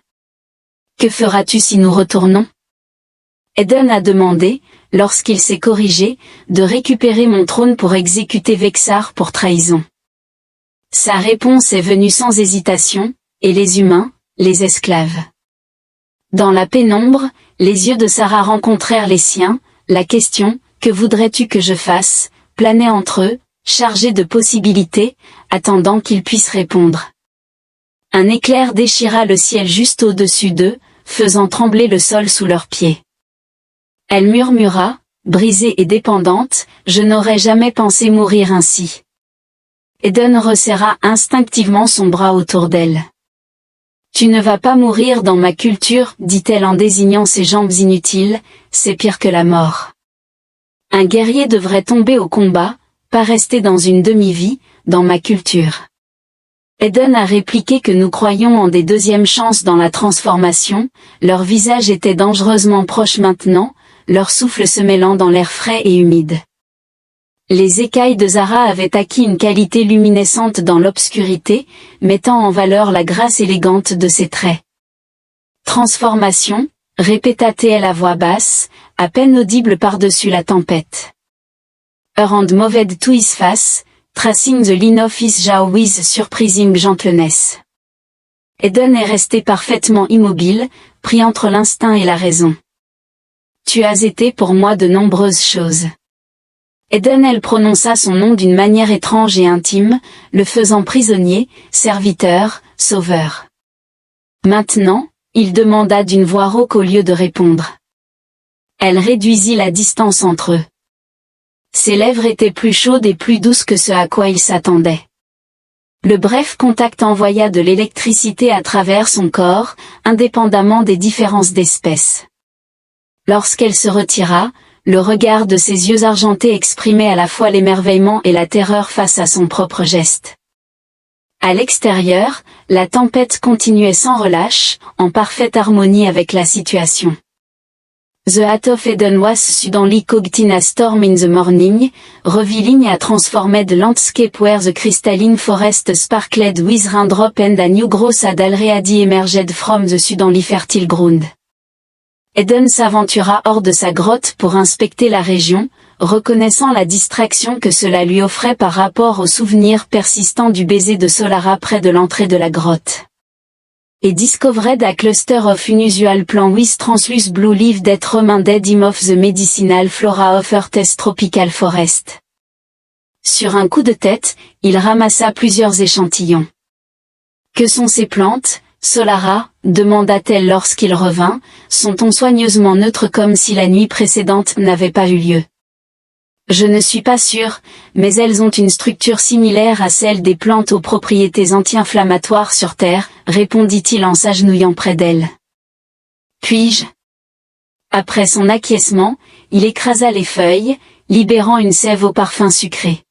Que feras-tu si nous retournons? Eden a demandé, lorsqu'il s'est corrigé, de récupérer mon trône pour exécuter Vexar pour trahison. Sa réponse est venue sans hésitation, et les humains, les esclaves. Dans la pénombre, les yeux de Sarah rencontrèrent les siens, la question, que voudrais-tu que je fasse, planait entre eux, chargée de possibilités, attendant qu'ils puissent répondre. Un éclair déchira le ciel juste au-dessus d'eux, faisant trembler le sol sous leurs pieds. Elle murmura, brisée et dépendante, « Je n'aurais jamais pensé mourir ainsi. » Eden resserra instinctivement son bras autour d'elle. « Tu ne vas pas mourir dans ma culture, dit-elle en désignant ses jambes inutiles, c'est pire que la mort. Un guerrier devrait tomber au combat, pas rester dans une demi-vie, dans ma culture. » Eden a répliqué que nous croyons en des deuxièmes chances dans la transformation, leur visage était dangereusement proche maintenant, leur souffle se mêlant dans l'air frais et humide. Les écailles de Zara avaient acquis une qualité luminescente dans l'obscurité, mettant en valeur la grâce élégante de ses traits. Transformation, répéta-t-elle à voix basse, à peine audible par-dessus la tempête. And moved to his face, tracing the line of his jaw with surprising gentleness. Eden est resté parfaitement immobile, pris entre l'instinct et la raison. Tu as été pour moi de nombreuses choses. Eden elle prononça son nom d'une manière étrange et intime, le faisant prisonnier, serviteur, sauveur. Maintenant, il demanda d'une voix rauque au lieu de répondre. Elle réduisit la distance entre eux. Ses lèvres étaient plus chaudes et plus douces que ce à quoi il s'attendait. Le bref contact envoya de l'électricité à travers son corps, indépendamment des différences d'espèces. Lorsqu'elle se retira, le regard de ses yeux argentés exprimait à la fois l'émerveillement et la terreur face à son propre geste. À l'extérieur, la tempête continuait sans relâche, en parfaite harmonie avec la situation. The Hat of Eden was suddenly caught in a storm in the morning, revealing a transformed landscape where the crystalline forest sparkled with raindrop and a new growth had already emerged from the suddenly fertile ground. Eden s'aventura hors de sa grotte pour inspecter la région, reconnaissant la distraction que cela lui offrait par rapport au souvenir persistant du baiser de Solara près de l'entrée de la grotte. Et discovered a cluster of unusual plants with translucent blue leaf that reminded him of the medicinal flora of Earth's tropical forest. Sur un coup de tête, il ramassa plusieurs échantillons. Que sont ces plantes, Solara, demanda-t-elle lorsqu'il revint, sont-on soigneusement neutres comme si la nuit précédente n'avait pas eu lieu? Je ne suis pas sûre, mais elles ont une structure similaire à celle des plantes aux propriétés anti-inflammatoires sur Terre, répondit-il en s'agenouillant près d'elle. Puis-je? Après son acquiescement, il écrasa les feuilles, libérant une sève au parfum sucré.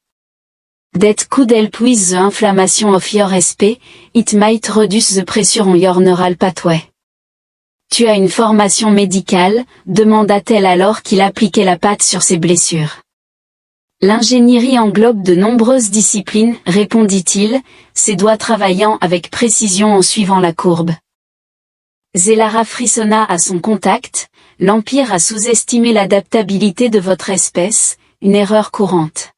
That could help with the inflammation of your SP, it might reduce the pressure on your neural pathway. Tu as une formation médicale, demanda-t-elle alors qu'il appliquait la pâte sur ses blessures. L'ingénierie englobe de nombreuses disciplines, répondit-il, ses doigts travaillant avec précision en suivant la courbe. Zelara frissonna à son contact, l'Empire a sous-estimé l'adaptabilité de votre espèce, une erreur courante.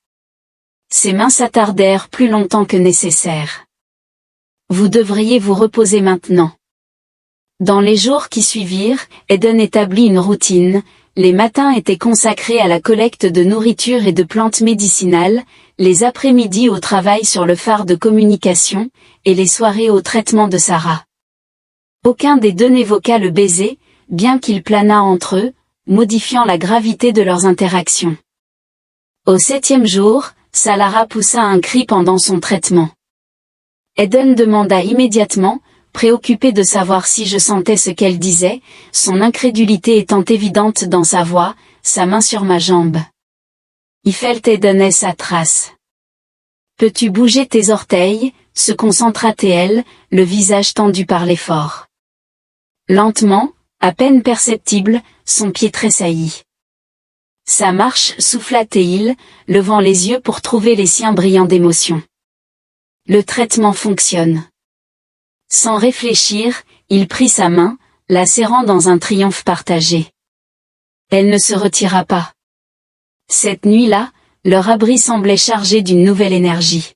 Ses mains s'attardèrent plus longtemps que nécessaire. Vous devriez vous reposer maintenant. Dans les jours qui suivirent, Eden établit une routine. Les matins étaient consacrés à la collecte de nourriture et de plantes médicinales, les après-midi au travail sur le phare de communication, et les soirées au traitement de Sarah. Aucun des deux n'évoqua le baiser, bien qu'il planât entre eux, modifiant la gravité de leurs interactions. Au 7e jour, Salara poussa un cri pendant son traitement. Eden demanda immédiatement, préoccupé de savoir si je sentais ce qu'elle disait, son incrédulité étant évidente dans sa voix, sa main sur ma jambe. Ifelt Eden sa trace. Peux-tu bouger tes orteils, se concentra-t-elle, le visage tendu par l'effort. Lentement, à peine perceptible, son pied tressaillit. Sa marche souffla-t-il, levant les yeux pour trouver les siens brillants d'émotion. Le traitement fonctionne. Sans réfléchir, il prit sa main, la serrant dans un triomphe partagé. Elle ne se retira pas. Cette nuit-là, leur abri semblait chargé d'une nouvelle énergie.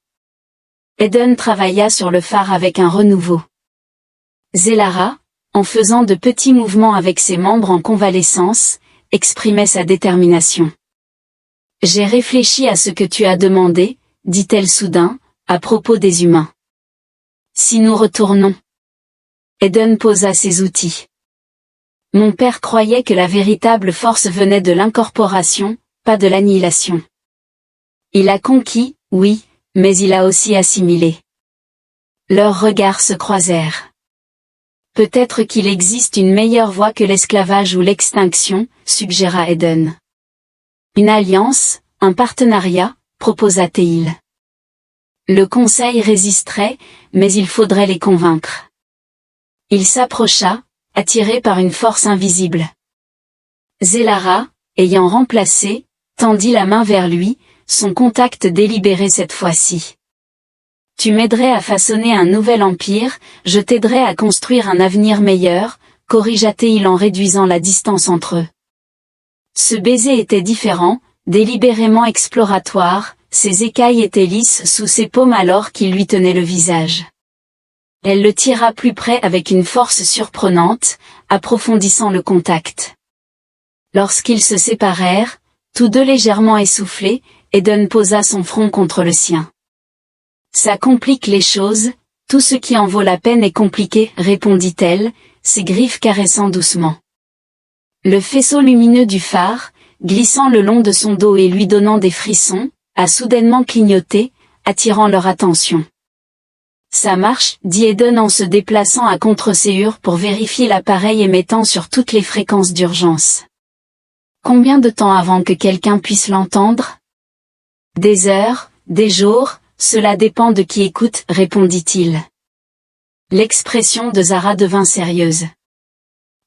Eden travailla sur le phare avec un renouveau. Zelara, en faisant de petits mouvements avec ses membres en convalescence, exprimait sa détermination. « J'ai réfléchi à ce que tu as demandé, dit-elle soudain, à propos des humains. Si nous retournons. » Eden posa ses outils. Mon père croyait que la véritable force venait de l'incorporation, pas de l'annihilation. Il a conquis, oui, mais il a aussi assimilé. Leurs regards se croisèrent. Peut-être qu'il existe une meilleure voie que l'esclavage ou l'extinction, suggéra Eden. Une alliance, un partenariat, proposa-t-il. Le conseil résisterait, mais il faudrait les convaincre. Il s'approcha, attiré par une force invisible. Zelara, ayant remplacé, tendit la main vers lui, son contact délibéré cette fois-ci. Tu m'aiderais à façonner un nouvel empire, je t'aiderais à construire un avenir meilleur, corrigea-t-il en réduisant la distance entre eux. Ce baiser était différent, délibérément exploratoire, ses écailles étaient lisses sous ses paumes alors qu'il lui tenait le visage. Elle le tira plus près avec une force surprenante, approfondissant le contact. Lorsqu'ils se séparèrent, tous deux légèrement essoufflés, Eden posa son front contre le sien. Ça complique les choses, tout ce qui en vaut la peine est compliqué, répondit-elle, ses griffes caressant doucement. Le faisceau lumineux du phare, glissant le long de son dos et lui donnant des frissons, a soudainement clignoté, attirant leur attention. Ça marche, dit Eden en se déplaçant à contre-séhure pour vérifier l'appareil émettant sur toutes les fréquences d'urgence. Combien de temps avant que quelqu'un puisse l'entendre? Des heures, des jours, cela dépend de qui écoute, répondit-il. L'expression de Zara devint sérieuse.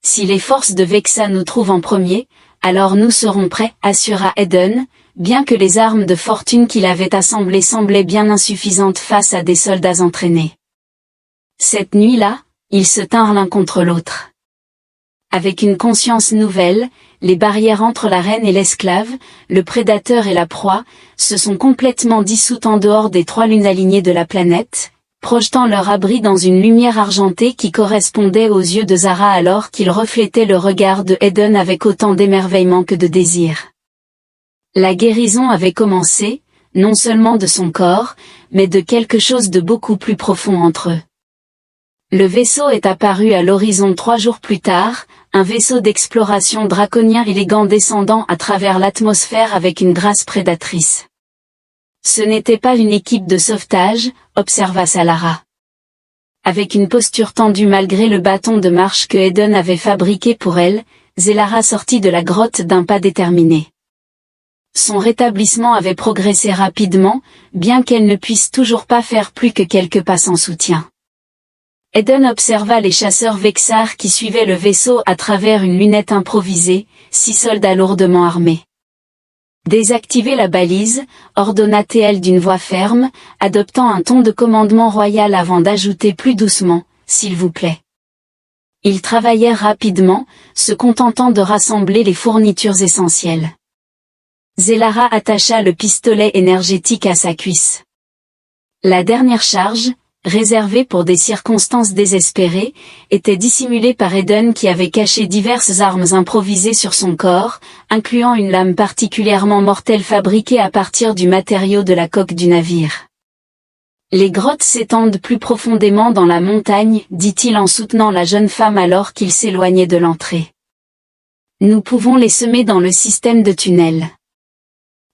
Si les forces de Vexa nous trouvent en premier, alors nous serons prêts, assura Eden, bien que les armes de fortune qu'il avait assemblées semblaient bien insuffisantes face à des soldats entraînés. Cette nuit-là, ils se tinrent l'un contre l'autre. Avec une conscience nouvelle, les barrières entre la reine et l'esclave, le prédateur et la proie, se sont complètement dissoutes en dehors des trois lunes alignées de la planète, projetant leur abri dans une lumière argentée qui correspondait aux yeux de Zara alors qu'il reflétait le regard de Eden avec autant d'émerveillement que de désir. La guérison avait commencé, non seulement de son corps, mais de quelque chose de beaucoup plus profond entre eux. Le vaisseau est apparu à l'horizon 3 jours plus tard, un vaisseau d'exploration draconien élégant descendant à travers l'atmosphère avec une grâce prédatrice. Ce n'était pas une équipe de sauvetage, observa Salara. Avec une posture tendue malgré le bâton de marche que Eden avait fabriqué pour elle, Zelara sortit de la grotte d'un pas déterminé. Son rétablissement avait progressé rapidement, bien qu'elle ne puisse toujours pas faire plus que quelques pas sans soutien. Eden observa les chasseurs Vexar qui suivaient le vaisseau à travers une lunette improvisée, 6 soldats lourdement armés. Désactivez la balise, ordonna-t-elle d'une voix ferme, adoptant un ton de commandement royal avant d'ajouter plus doucement, s'il vous plaît. Ils travaillèrent rapidement, se contentant de rassembler les fournitures essentielles. Zelara attacha le pistolet énergétique à sa cuisse. La dernière charge, réservée pour des circonstances désespérées, était dissimulée par Eden qui avait caché diverses armes improvisées sur son corps, incluant une lame particulièrement mortelle fabriquée à partir du matériau de la coque du navire. Les grottes s'étendent plus profondément dans la montagne, dit-il en soutenant la jeune femme alors qu'il s'éloignait de l'entrée. Nous pouvons les semer dans le système de tunnels.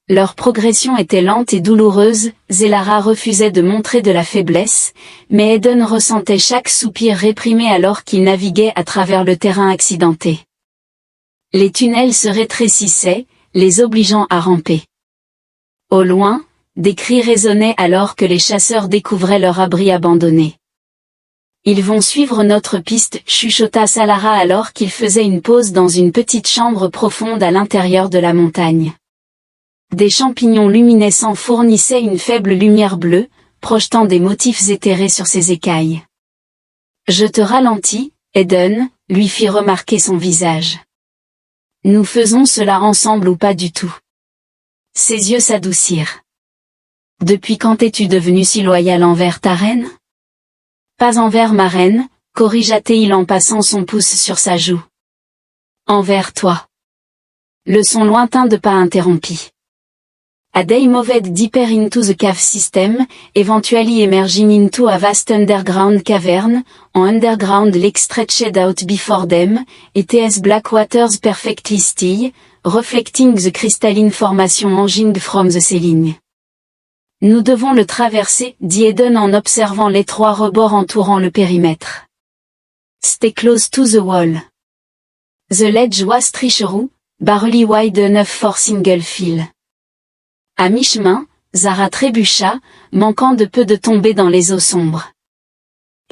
Leur progression était lente et douloureuse, Zelara refusait de montrer de la faiblesse, mais Eden ressentait chaque soupir réprimé alors qu'il naviguait à travers le terrain accidenté. Les tunnels se rétrécissaient, les obligeant à ramper. Au loin, des cris résonnaient alors que les chasseurs découvraient leur abri abandonné. Ils vont suivre notre piste, chuchota Salara alors qu'il faisait une pause dans une petite chambre profonde à l'intérieur de la montagne. Des champignons luminescents fournissaient une faible lumière bleue, projetant des motifs éthérés sur ses écailles. Je te ralentis, Eden, lui fit remarquer son visage. Nous faisons cela ensemble ou pas du tout. Ses yeux s'adoucirent. Depuis quand es-tu devenu si loyal envers ta reine? Pas envers ma reine, corrigea-t-il en passant son pouce sur sa joue. Envers toi. Le son lointain de pas interrompit. A day moved deeper into the cave system, eventually emerging into a vast underground cavern, en underground lake stretched out before them, its black waters perfectly still, reflecting the crystalline formation engine from the ceiling. Nous devons le traverser, dit Eden en observant l'étroit rebord entourant le périmètre. Stay close to the wall. The ledge was treacherous, barely wide enough for single file. À mi-chemin, Zara trébucha, manquant de peu de tomber dans les eaux sombres.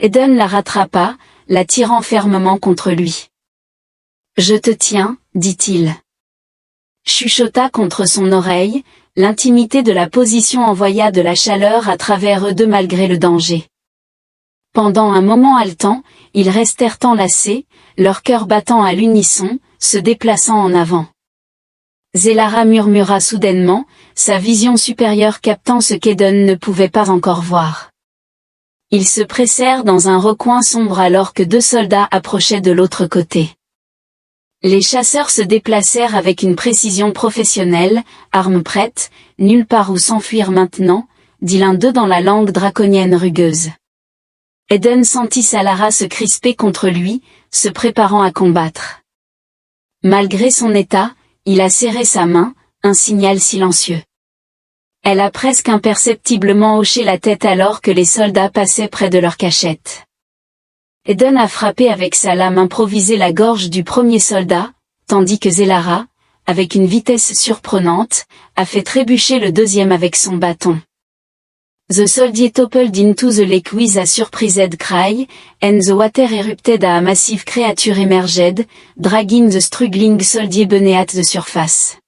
Eden la rattrapa, la tirant fermement contre lui. Je te tiens, dit-il. Chuchota contre son oreille, l'intimité de la position envoya de la chaleur à travers eux deux malgré le danger. Pendant un moment haletant, ils restèrent enlacés, leur cœur battant à l'unisson, se déplaçant en avant. Zelara murmura soudainement, sa vision supérieure captant ce qu'Eden ne pouvait pas encore voir. Ils se pressèrent dans un recoin sombre alors que deux soldats approchaient de l'autre côté. Les chasseurs se déplacèrent avec une précision professionnelle, armes prêtes, nulle part où s'enfuir maintenant, dit l'un d'eux dans la langue draconienne rugueuse. Eden sentit Salara se crisper contre lui, se préparant à combattre. Malgré son état, il a serré sa main, un signal silencieux. Elle a presque imperceptiblement hoché la tête alors que les soldats passaient près de leur cachette. Eden a frappé avec sa lame improvisée la gorge du premier soldat, tandis que Zelara, avec une vitesse surprenante, a fait trébucher le deuxième avec son bâton. The soldier toppled into the lake with a surprised cry, and the water erupted a massive creature emerged, dragging the struggling soldier beneath the surface.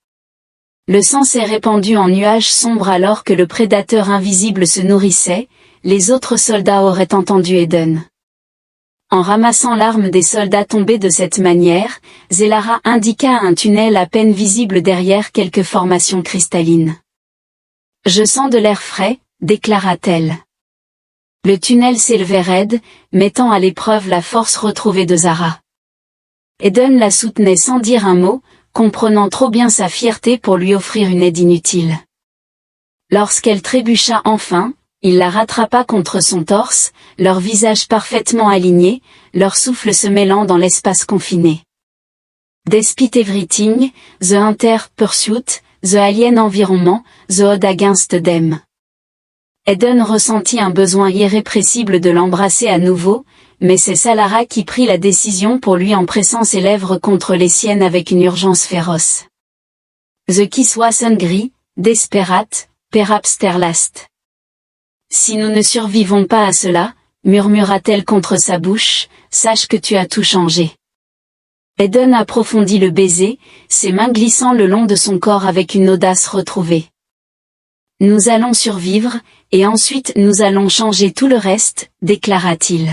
Le sang s'est répandu en nuages sombres alors que le prédateur invisible se nourrissait, les autres soldats auraient entendu Eden. En ramassant l'arme des soldats tombés de cette manière, Zelara indiqua un tunnel à peine visible derrière quelques formations cristallines. « Je sens de l'air frais », déclara-t-elle. Le tunnel s'élevait raide, mettant à l'épreuve la force retrouvée de Zara. Eden la soutenait sans dire un mot, comprenant trop bien sa fierté pour lui offrir une aide inutile. Lorsqu'elle trébucha enfin, il la rattrapa contre son torse, leur visage parfaitement alignés, leur souffle se mêlant dans l'espace confiné. Despite everything, the hunter pursuit, the alien environment, the odd against them. Eden ressentit un besoin irrépressible de l'embrasser à nouveau, mais c'est Salara qui prit la décision pour lui en pressant ses lèvres contre les siennes avec une urgence féroce. The kiss was hungry, desperate, perhaps their last. Si nous ne survivons pas à cela, murmura-t-elle contre sa bouche, sache que tu as tout changé. Eden approfondit le baiser, ses mains glissant le long de son corps avec une audace retrouvée. Nous allons survivre, et ensuite nous allons changer tout le reste, déclara-t-il.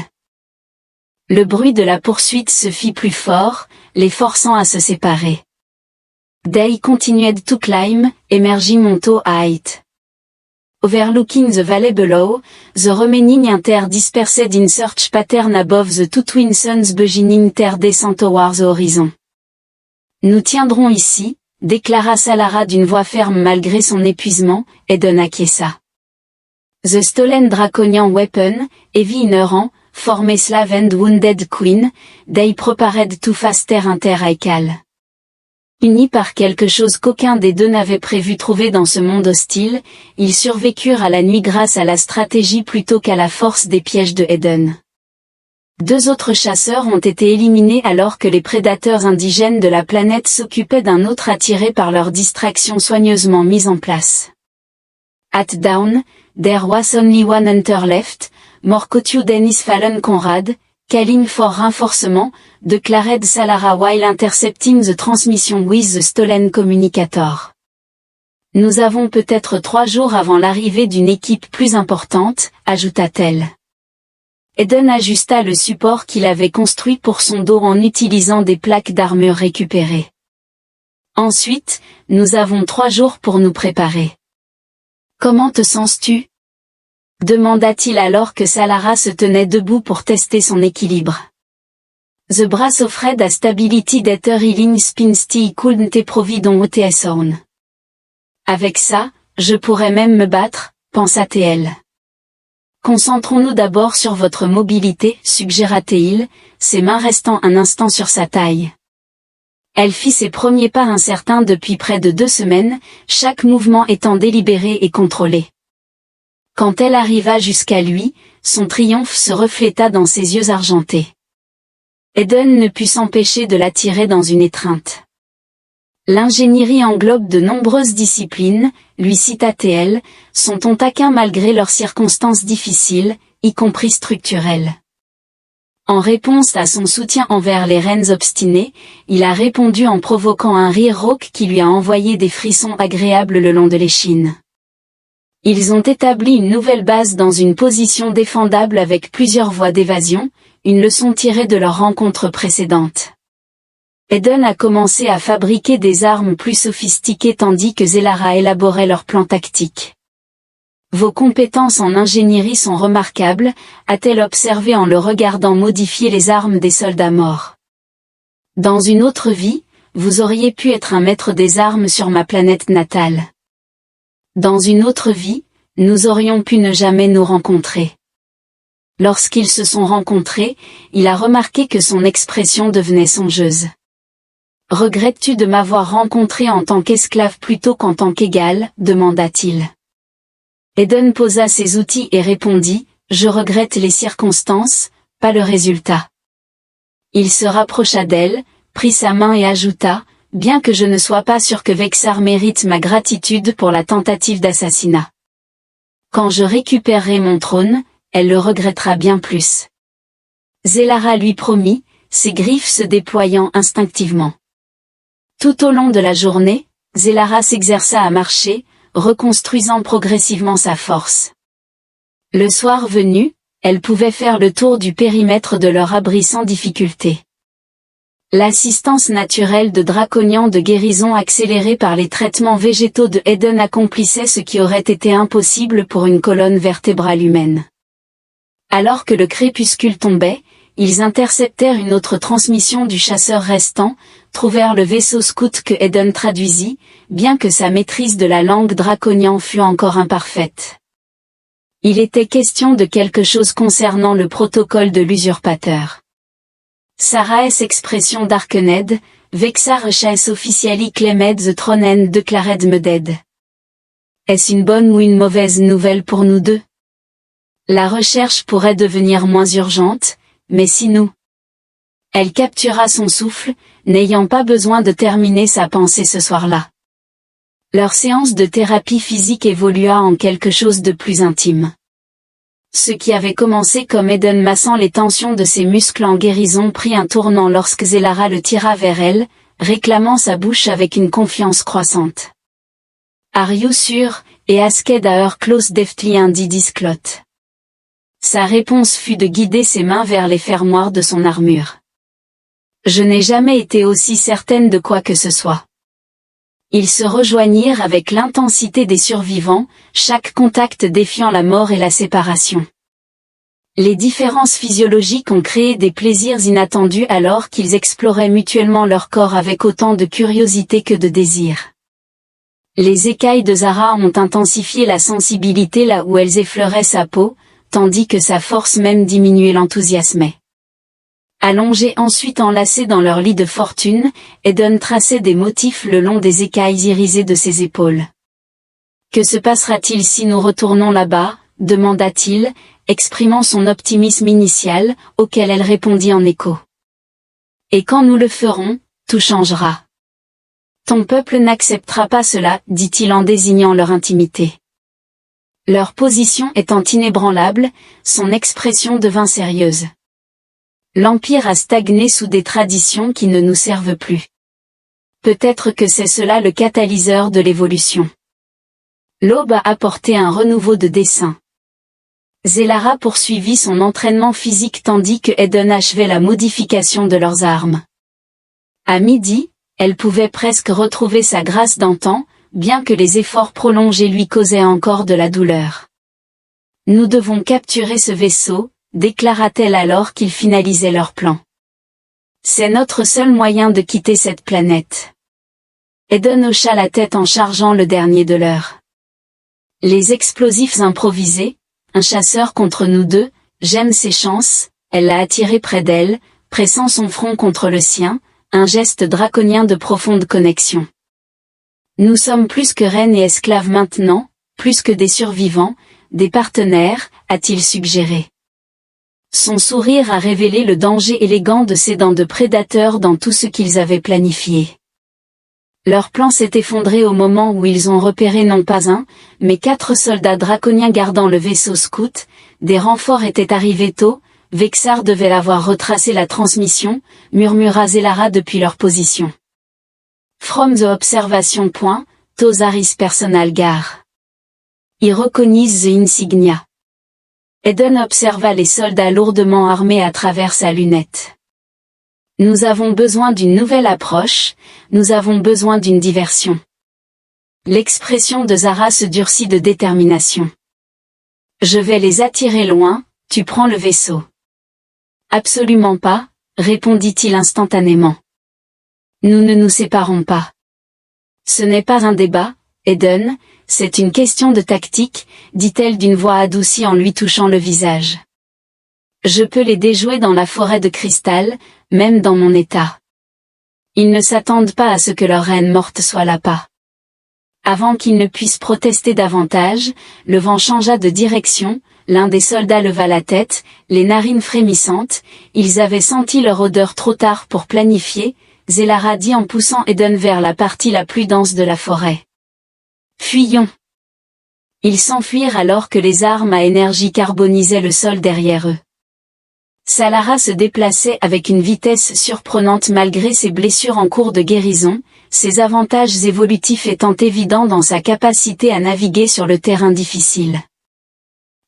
Le bruit de la poursuite se fit plus fort, les forçant à se séparer. They continued to climb, emerging onto a height. Overlooking the valley below, the remaining inter dispersed in search pattern above the two twin suns beginning their descent towards the horizon. Nous tiendrons ici, déclara Salara d'une voix ferme malgré son épuisement, Eden acquiesça. The stolen draconian weapon, heavy inherent, for a slave and wounded queen, they prepared to faster inter-Aikal. Unis par quelque chose qu'aucun des deux n'avait prévu trouver dans ce monde hostile, ils survécurent à la nuit grâce à la stratégie plutôt qu'à la force des pièges de Eden. 2 autres chasseurs ont été éliminés alors que les prédateurs indigènes de la planète s'occupaient d'un autre attiré par leur distraction soigneusement mise en place. At dawn, there was only one hunter left, more caught Dennis Fallon Conrad, calling for reinforcement, declared Salara while intercepting the transmission with the stolen communicator. Nous avons peut-être 3 jours avant l'arrivée d'une équipe plus importante, ajouta-t-elle. Eden ajusta le support qu'il avait construit pour son dos en utilisant des plaques d'armure récupérées. Ensuite, nous avons 3 jours pour nous préparer. Comment te sens-tu? Demanda-t-il alors que Salara se tenait debout pour tester son équilibre. The brass offred a stability that healing spinsty couldn't provide on OTS on. Avec ça, je pourrais même me battre, pensa-t-elle. Concentrons-nous d'abord sur votre mobilité, suggéra-t-il, ses mains restant un instant sur sa taille. Elle fit ses premiers pas incertains depuis près de 2 semaines, chaque mouvement étant délibéré et contrôlé. Quand elle arriva jusqu'à lui, son triomphe se refléta dans ses yeux argentés. Eden ne put s'empêcher de l'attirer dans une étreinte. L'ingénierie englobe de nombreuses disciplines, lui cita-t-elle, sont taquins malgré leurs circonstances difficiles, y compris structurelles. En réponse à son soutien envers les reines obstinées, il a répondu en provoquant un rire rauque qui lui a envoyé des frissons agréables le long de l'échine. Ils ont établi une nouvelle base dans une position défendable avec plusieurs voies d'évasion, une leçon tirée de leur rencontre précédente. Eden a commencé à fabriquer des armes plus sophistiquées tandis que Zelara élaborait leur plan tactique. Vos compétences en ingénierie sont remarquables, a-t-elle observé en le regardant modifier les armes des soldats morts. Dans une autre vie, vous auriez pu être un maître des armes sur ma planète natale. Dans une autre vie, nous aurions pu ne jamais nous rencontrer. Lorsqu'ils se sont rencontrés, il a remarqué que son expression devenait songeuse. Regrettes-tu de m'avoir rencontré en tant qu'esclave plutôt qu'en tant qu'égal, demanda-t-il. Eden posa ses outils et répondit, je regrette les circonstances, pas le résultat. Il se rapprocha d'elle, prit sa main et ajouta, bien que je ne sois pas sûr que Vexar mérite ma gratitude pour la tentative d'assassinat. Quand je récupérerai mon trône, elle le regrettera bien plus. Zelara lui promit, ses griffes se déployant instinctivement. Tout au long de la journée, Zelara s'exerça à marcher, reconstruisant progressivement sa force. Le soir venu, elle pouvait faire le tour du périmètre de leur abri sans difficulté. L'assistance naturelle de draconian de guérison accélérée par les traitements végétaux de Eden accomplissait ce qui aurait été impossible pour une colonne vertébrale humaine. Alors que le crépuscule tombait, ils interceptèrent une autre transmission du chasseur restant, trouvèrent le vaisseau scout que Eden traduisit, bien que sa maîtrise de la langue draconian fût encore imparfaite. Il était question de quelque chose concernant le protocole de l'usurpateur. Sarah S. expression d'Arkened, Vexar Chas officiali Clemed the Tronen declared me dead. Est-ce une bonne ou une mauvaise nouvelle pour nous deux? La recherche pourrait devenir moins urgente, mais si nous... Elle captura son souffle, n'ayant pas besoin de terminer sa pensée ce soir-là. Leur séance de thérapie physique évolua en quelque chose de plus intime. Ce qui avait commencé comme Eden massant les tensions de ses muscles en guérison prit un tournant lorsque Zelara le tira vers elle, réclamant sa bouche avec une confiance croissante. Are you sure, et asked a her close deftly indi disclot. Sa réponse fut de guider ses mains vers les fermoirs de son armure. Je n'ai jamais été aussi certaine de quoi que ce soit. Ils se rejoignirent avec l'intensité des survivants, chaque contact défiant la mort et la séparation. Les différences physiologiques ont créé des plaisirs inattendus alors qu'ils exploraient mutuellement leur corps avec autant de curiosité que de désir. Les écailles de Zara ont intensifié la sensibilité là où elles effleuraient sa peau, tandis que sa force même diminuait l'enthousiasmait. Allongés ensuite enlacés dans leur lit de fortune, Eden traçait des motifs le long des écailles irisées de ses épaules. « Que se passera-t-il si nous retournons là-bas » demanda-t-il, exprimant son optimisme initial, auquel elle répondit en écho. « Et quand nous le ferons, tout changera. Ton peuple n'acceptera pas cela, dit-il en désignant leur intimité. Leur position étant inébranlable, son expression devint sérieuse. L'Empire a stagné sous des traditions qui ne nous servent plus. Peut-être que c'est cela le catalyseur de l'évolution. L'aube a apporté un renouveau de dessein. Zelara poursuivit son entraînement physique tandis que Eden achevait la modification de leurs armes. À midi, elle pouvait presque retrouver sa grâce d'antan, bien que les efforts prolongés lui causaient encore de la douleur. « Nous devons capturer ce vaisseau », déclara-t-elle alors qu'ils finalisaient leur plan. « C'est notre seul moyen de quitter cette planète. » Eden hocha la tête en chargeant le dernier de l'heure. Les explosifs improvisés, un chasseur contre nous deux, j'aime ses chances, elle l'a attiré près d'elle, pressant son front contre le sien, un geste draconien de profonde connexion. Nous sommes plus que reines et esclaves maintenant, plus que des survivants, des partenaires, a-t-il suggéré. Son sourire a révélé le danger élégant de ces dents de prédateurs dans tout ce qu'ils avaient planifié. Leur plan s'est effondré au moment où ils ont repéré non pas un, mais 4 soldats draconiens gardant le vaisseau scout. Des renforts étaient arrivés tôt, Vexar devait avoir retracé la transmission, murmura Zelara depuis leur position. From the observation point, Tosaris personal gar. I recognize the insignia. Eden observa les soldats lourdement armés à travers sa lunette. Nous avons besoin d'une nouvelle approche, nous avons besoin d'une diversion. L'expression de Zara se durcit de détermination. Je vais les attirer loin, tu prends le vaisseau. Absolument pas, répondit-il instantanément. Nous ne nous séparons pas. Ce n'est pas un débat, Eden, c'est une question de tactique, dit-elle d'une voix adoucie en lui touchant le visage. Je peux les déjouer dans la forêt de cristal, même dans mon état. Ils ne s'attendent pas à ce que leur reine morte soit là-bas. Avant qu'ils ne puissent protester davantage, le vent changea de direction, l'un des soldats leva la tête, les narines frémissantes, ils avaient senti leur odeur trop tard pour planifier, Zelara dit en poussant Eden vers la partie la plus dense de la forêt. Fuyons. Ils s'enfuirent alors que les armes à énergie carbonisaient le sol derrière eux. Salara se déplaçait avec une vitesse surprenante malgré ses blessures en cours de guérison, ses avantages évolutifs étant évidents dans sa capacité à naviguer sur le terrain difficile.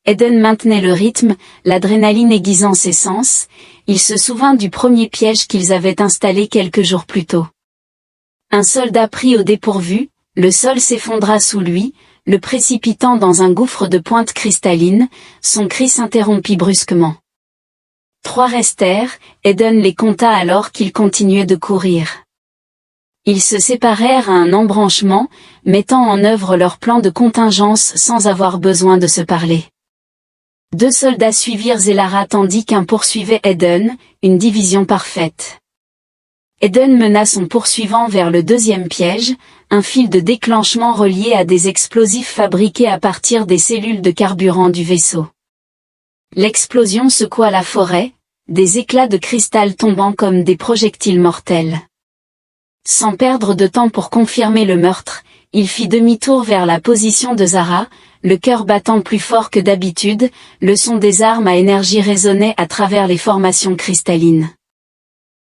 Eden maintenait le rythme, l'adrénaline aiguisant ses sens, il se souvint du premier piège qu'ils avaient installé quelques jours plus tôt. Un soldat pris au dépourvu, le sol s'effondra sous lui, le précipitant dans un gouffre de pointe cristalline, son cri s'interrompit brusquement. 3 restèrent, Eden les compta alors qu'ils continuaient de courir. Ils se séparèrent à un embranchement, mettant en œuvre leur plan de contingence sans avoir besoin de se parler. 2 soldats suivirent Zelara tandis qu'un poursuivait Eden, une division parfaite. Eden mena son poursuivant vers le 2e piège, un fil de déclenchement relié à des explosifs fabriqués à partir des cellules de carburant du vaisseau. L'explosion secoua la forêt, des éclats de cristal tombant comme des projectiles mortels. Sans perdre de temps pour confirmer le meurtre, il fit demi-tour vers la position de Zara, le cœur battant plus fort que d'habitude, le son des armes à énergie résonnait à travers les formations cristallines.